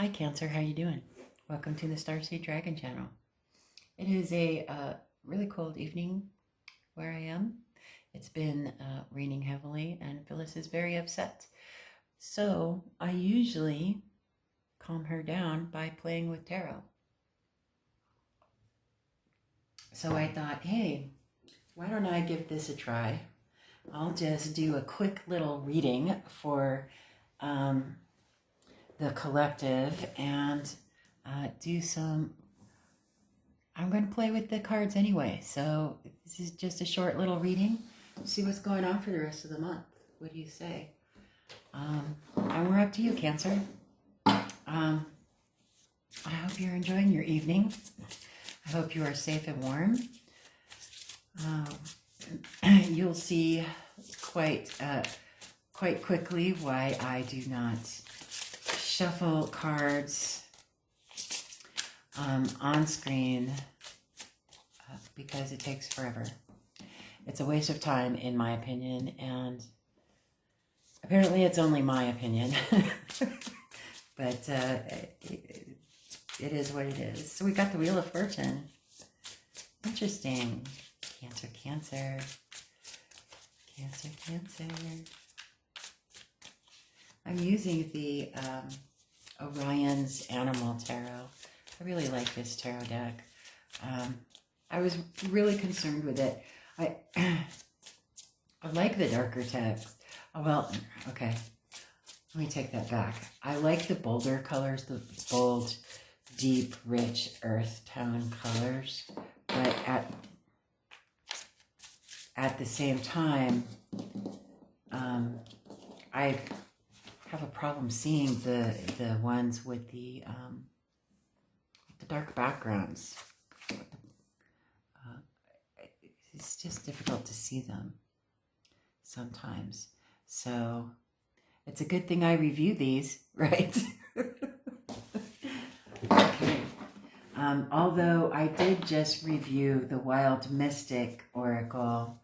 Hi Cancer, how you doing? Welcome to the Starseed Dragon channel. It is a really cold evening where I am. It's been raining heavily and Phyllis is very upset. So I usually calm her down by playing with tarot. So I thought, hey, why don't I give this a try? I'll just do a quick little reading for the collective and do some. I'm going to play with the cards anyway, so this is just a short little reading. See what's going on for the rest of the month. What do you say? And we're up to you, Cancer. I hope you're enjoying your evening. I hope you are safe and warm. You'll see quite quickly why I do not shuffle cards on screen because it takes forever. It's a waste of time, in my opinion, and apparently it's only my opinion. But it is what it is. So we got the Wheel of Fortune. Interesting. Cancer, Cancer. Cancer, Cancer. I'm using the Orion's Animal Tarot. I really like this tarot deck. I was really concerned with it. I like the darker text. Oh, well, okay. Let me take that back. I like the bolder colors, the bold, deep, rich earth tone colors. But at the same time, I have a problem seeing the ones with the dark backgrounds. It's just difficult to see them sometimes. So it's a good thing I review these, right? Okay. Although I did just review the Wild Mystic Oracle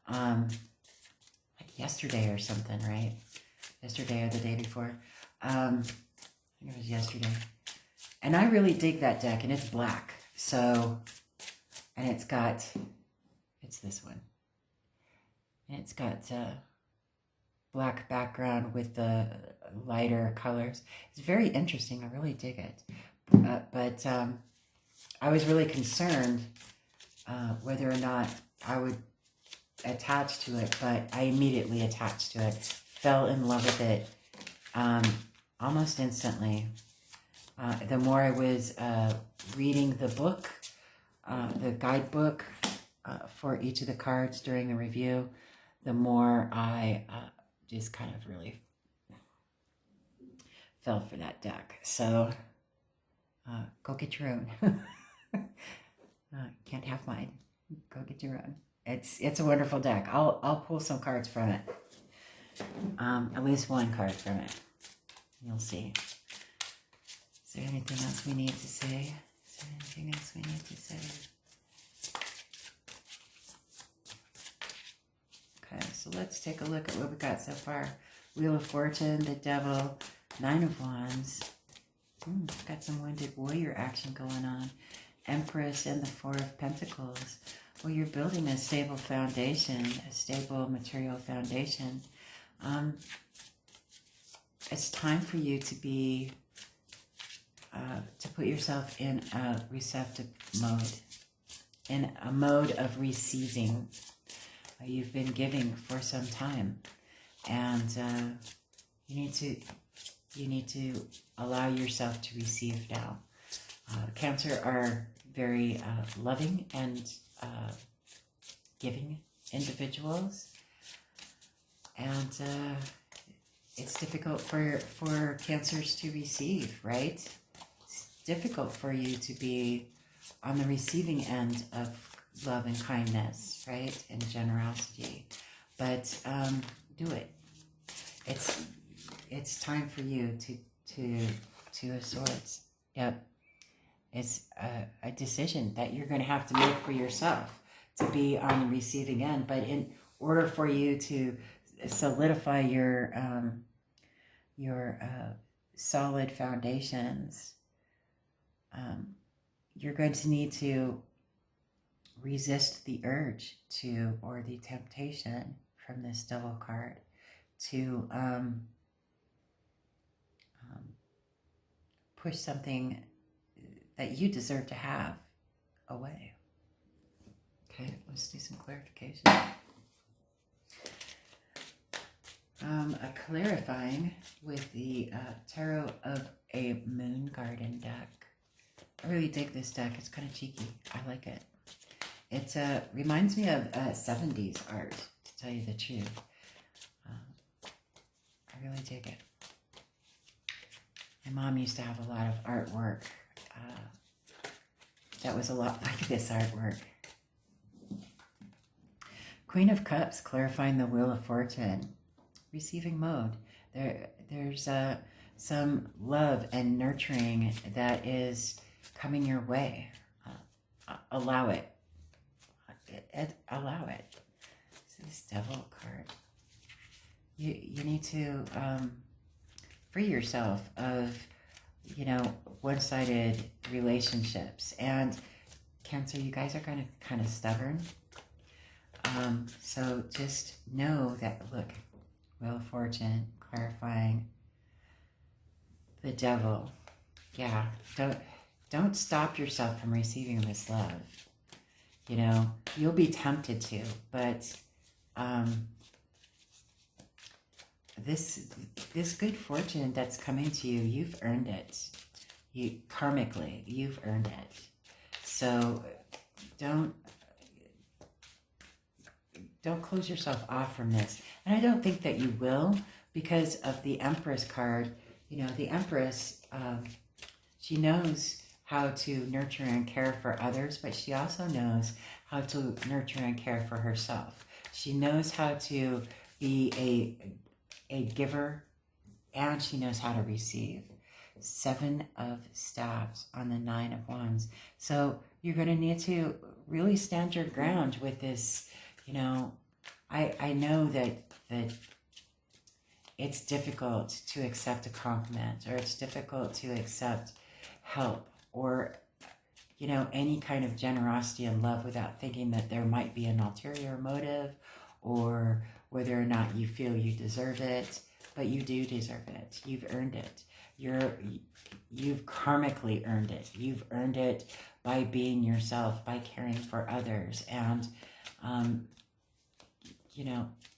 like yesterday or something, right? Yesterday or the day before. I think it was yesterday. And I really dig that deck, and it's black. So, and it's this one. And it's got black background with the lighter colors. It's very interesting. I really dig it. But I was really concerned whether or not I would attach to it, but I immediately attached to it. Fell in love with it almost instantly. The more I was reading the book, the guidebook for each of the cards during the review, the more I just kind of really fell for that deck. So go get your own. Can't have mine. Go get your own. It's a wonderful deck. I'll pull some cards from it. At least one card from it. You'll see. Is there anything else we need to say? Is there anything else we need to say? Okay, so let's take a look at what we got so far. Wheel of Fortune, the Devil, Nine of Wands. Got some Wounded Warrior action going on. Empress and the Four of Pentacles. Well, you're building a stable foundation, a stable material foundation. It's time for you to be to put yourself in a receptive mode, in a mode of receiving. You've been giving for some time, and you need to allow yourself to receive now. Cancer are very loving and giving individuals, and it's difficult for Cancers to receive, right? It's difficult for you to be on the receiving end of love and kindness, right? And generosity. But do it. It's time for you to Two of Swords. Yep. It's a decision that you're going to have to make for yourself to be on the receiving end. But in order for you to solidify your solid foundations, you're going to need to resist the urge to, or the temptation from this Devil card to push something that you deserve to have away. Okay, let's do some clarification. A clarifying with the Tarot of a Moon Garden deck. I really dig this deck. It's kind of cheeky. I like it. It reminds me of 70s art, to tell you the truth. I really dig it. My mom used to have a lot of artwork that was a lot like this artwork. Queen of Cups, clarifying the Wheel of Fortune. Receiving mode. There's some love and nurturing that is coming your way. Allow it. Allow it. This Devil card. You need to free yourself of, one-sided relationships. And Cancer, you guys are kind of stubborn. So just know that, look, Wheel of Fortune, clarifying the Devil. Yeah, don't stop yourself from receiving this love. You'll be tempted to, but this good fortune that's coming to you, you've earned it. Karmically, you've earned it. So don't close yourself off from this. And I don't think that you will, because of the Empress card. The Empress, she knows how to nurture and care for others, but she also knows how to nurture and care for herself. She knows how to be a giver, and she knows how to receive. 7 of Staves on the 9 of Wands. So you're going to need to really stand your ground with this. I know that it's difficult to accept a compliment, or it's difficult to accept help, or any kind of generosity and love without thinking that there might be an ulterior motive, or whether or not you feel you deserve it. But you do deserve it. You've earned it. You've karmically earned it. You've earned it by being yourself, by caring for others. And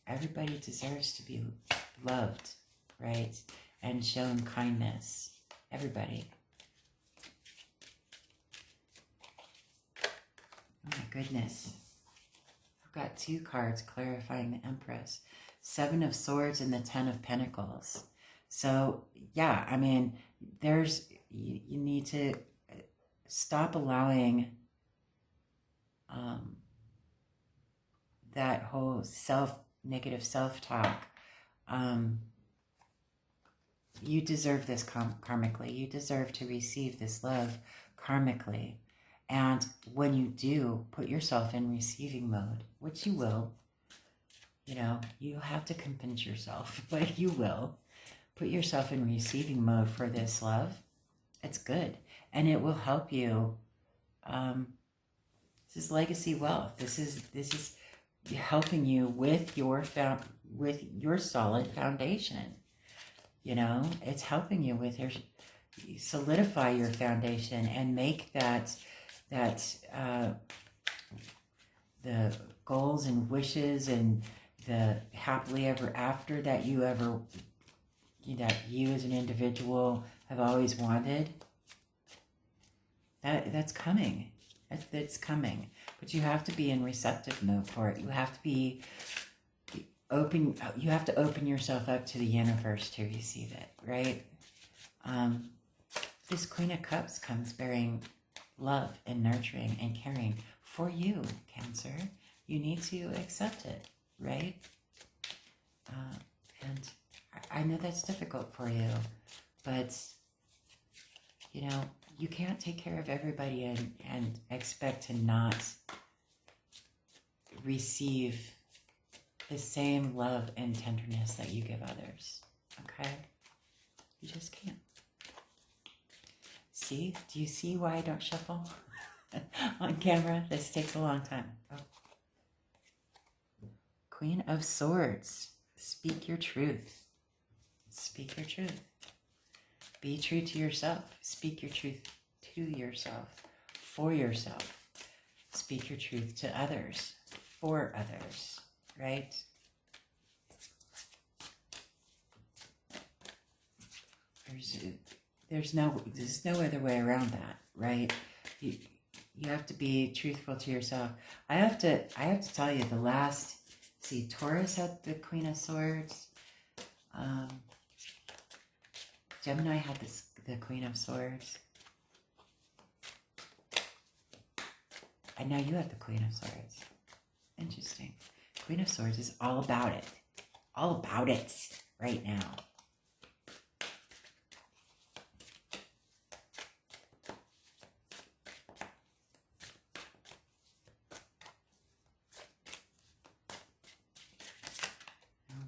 everybody deserves to be loved, right? And shown kindness. Everybody. Oh my goodness. I've got 2 cards clarifying the Empress. 7 of Swords and the 10 of Pentacles. So, yeah, I mean, you need to stop allowing that whole negative self-talk. You deserve this karmically. You deserve to receive this love karmically. And when you do put yourself in receiving mode, which you will, you have to convince yourself, but you will put yourself in receiving mode for this love. It's good. And it will help you. This is legacy wealth. This is helping you with your solid foundation. It's helping you with solidify your foundation and make that the goals and wishes and the happily ever after that you as an individual have always wanted. That's coming. That's coming. But you have to be in receptive mode for it. You have to be open. You have to open yourself up to the universe to receive it, right? This Queen of Cups comes bearing love and nurturing and caring for you, Cancer. You need to accept it, right? And I know that's difficult for you, but you can't take care of everybody and expect to not receive the same love and tenderness that you give others, okay? You just can't. See? Do you see why I don't shuffle on camera? This takes a long time. Oh. Queen of Swords. Speak your truth. Speak your truth. Be true to yourself. Speak your truth to yourself, for yourself. Speak your truth to others, for others, right? There's no other way around that, right? You have to be truthful to yourself. I have to tell you, the last, see, Taurus had the Queen of Swords. Gemini had the Queen of Swords. And now you have the Queen of Swords. Interesting. Queen of Swords is all about it. All about it right now.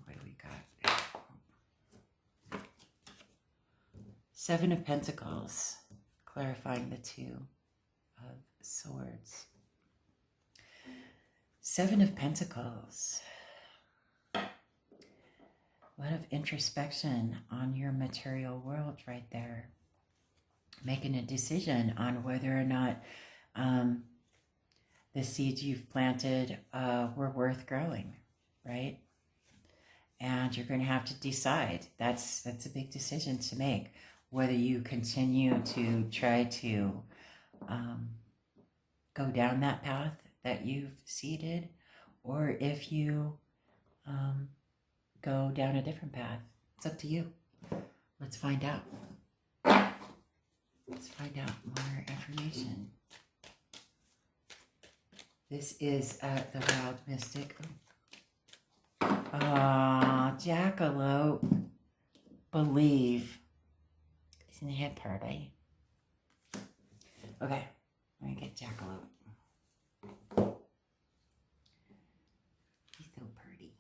What do we got? Seven of Pentacles, clarifying the Two of Swords. Seven of Pentacles. A lot of introspection on your material world right there. Making a decision on whether or not the seeds you've planted were worth growing, right? And you're going to have to decide. That's a big decision to make. Whether you continue to try to go down that path that you've seeded, or if you go down a different path. It's up to you. Let's find out. Let's find out more information. This is the Wild Mystic. Jackalope. Believe. Isn't it pretty? Okay, let me get Jackalope. He's so pretty.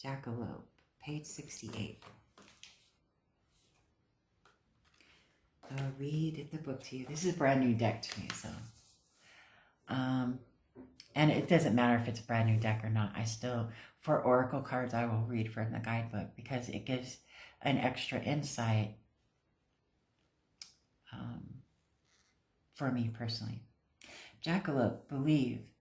Jackalope, page 68. I'll read the book to you. This is a brand new deck to me, so. And it doesn't matter if it's a brand new deck or not. I still, for Oracle cards, I will read from the guidebook because it gives an extra insight for me personally. Jackalope, believe.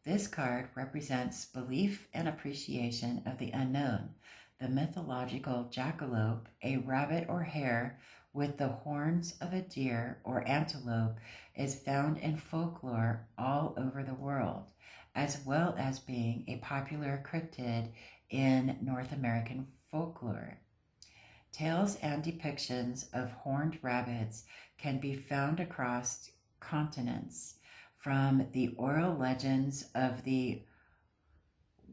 This card represents belief and appreciation of the unknown. The mythological jackalope, a rabbit or hare with the horns of a deer or antelope, is found in folklore all over the world, as well as being a popular cryptid in North American folklore. Tales and depictions of horned rabbits can be found across continents, from the oral legends of the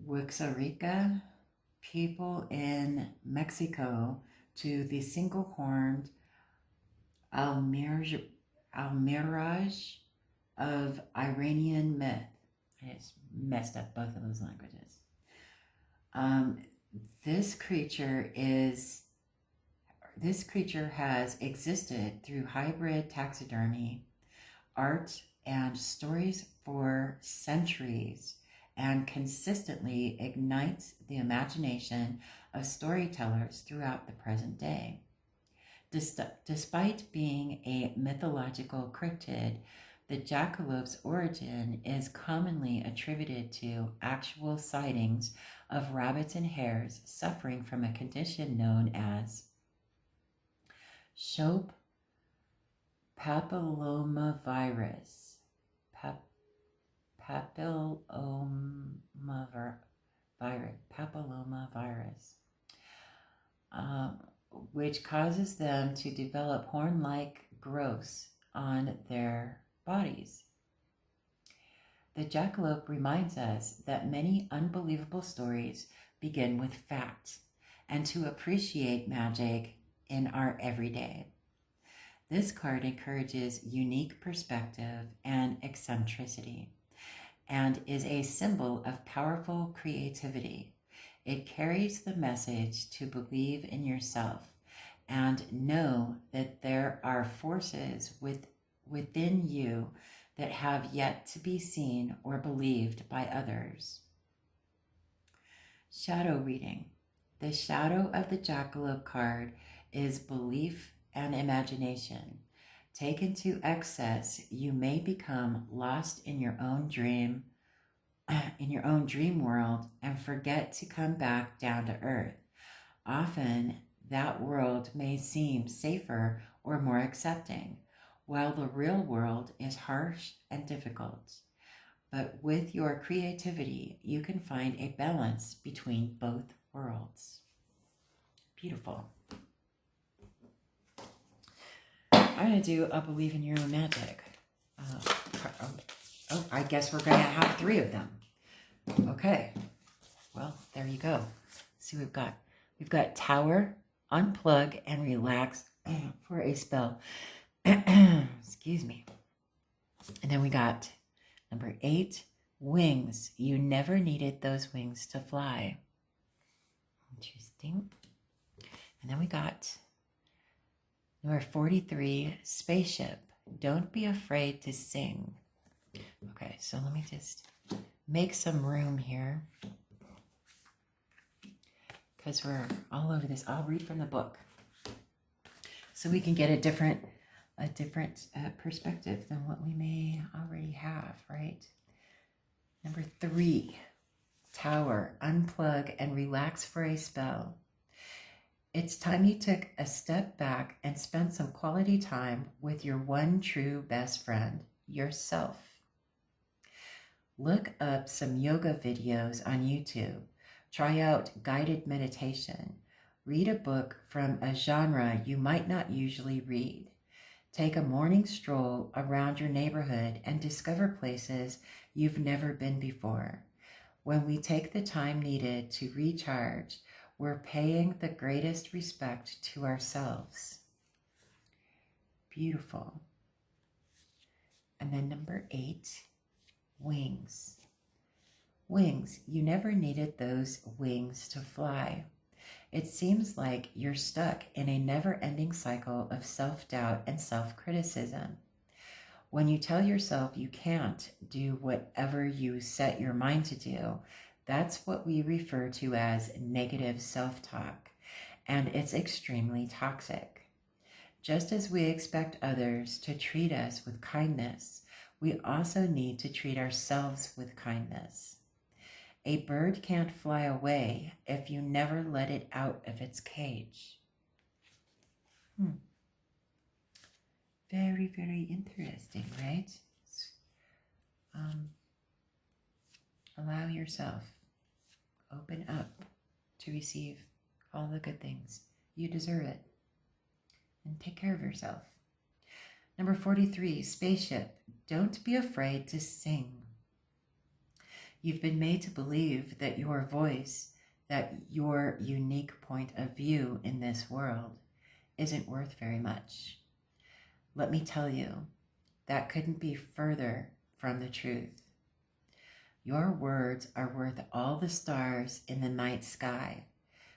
Huixarica people in Mexico to the single-horned almiraj of Iranian myth. I just messed up both of those languages. This creature has existed through hybrid taxidermy, art, and stories for centuries, and consistently ignites the imagination of storytellers throughout the present day. Despite being a mythological cryptid, the jackalope's origin is commonly attributed to actual sightings of rabbits and hares suffering from a condition known as Shope papillomavirus. Papillomavirus, which causes them to develop horn-like growths on their bodies. The jackalope reminds us that many unbelievable stories begin with facts, and to appreciate magic in our everyday. This card encourages unique perspective and eccentricity, and is a symbol of powerful creativity. It carries the message to believe in yourself and know that there are forces within you that have yet to be seen or believed by others. Shadow reading. The shadow of the jackalope card is belief and imagination. Taken to excess, you may become lost in your own dream world and forget to come back down to earth. Often, that world may seem safer or more accepting, while the real world is harsh and difficult. But with your creativity, you can find a balance between both worlds. Beautiful. I'm going to do a Believe in Your Own Magic. I guess we're going to have 3 of them. Okay. Well, there you go. See what we've got. We've got Tower, Unplug, and Relax for a spell. Excuse me. And then we got number 8, Wings. You never needed those wings to fly. Interesting. And then we got number 43, Spaceship. Don't be afraid to sing. Okay, so let me just make some room here because we're all over this. I'll read from the book so we can get a different perspective than what we may already have, right? Number 3, Tower, unplug and relax for a spell. It's time you took a step back and spent some quality time with your one true best friend, yourself. Look up some yoga videos on YouTube. Try out guided meditation. Read a book from a genre you might not usually read. Take a morning stroll around your neighborhood and discover places you've never been before. When we take the time needed to recharge, we're paying the greatest respect to ourselves. Beautiful. And then number 8, Wings. Wings. You never needed those wings to fly. It seems like you're stuck in a never-ending cycle of self-doubt and self-criticism. When you tell yourself you can't do whatever you set your mind to do, that's what we refer to as negative self-talk, and it's extremely toxic. Just as we expect others to treat us with kindness, we also need to treat ourselves with kindness. A bird can't fly away if you never let it out of its cage. Very, very interesting, right? Allow yourself, open up to receive all the good things. You deserve it. And take care of yourself. Number 43, Spaceship. Don't be afraid to sing. You've been made to believe that your voice, that your unique point of view in this world isn't worth very much. Let me tell you, that couldn't be further from the truth. Your words are worth all the stars in the night sky,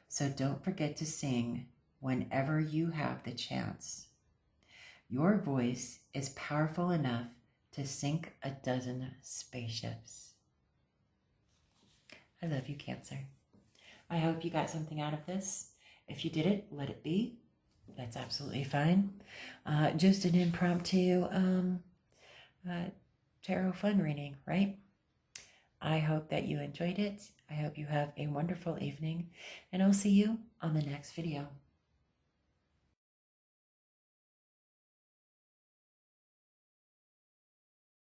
so don't forget to sing whenever you have the chance. Your voice is powerful enough to sink a dozen spaceships. I love you, Cancer. I hope you got something out of this. If you didn't, let it be. That's absolutely fine. Just an impromptu tarot fun reading, right? I hope that you enjoyed it. I hope you have a wonderful evening, and I'll see you on the next video.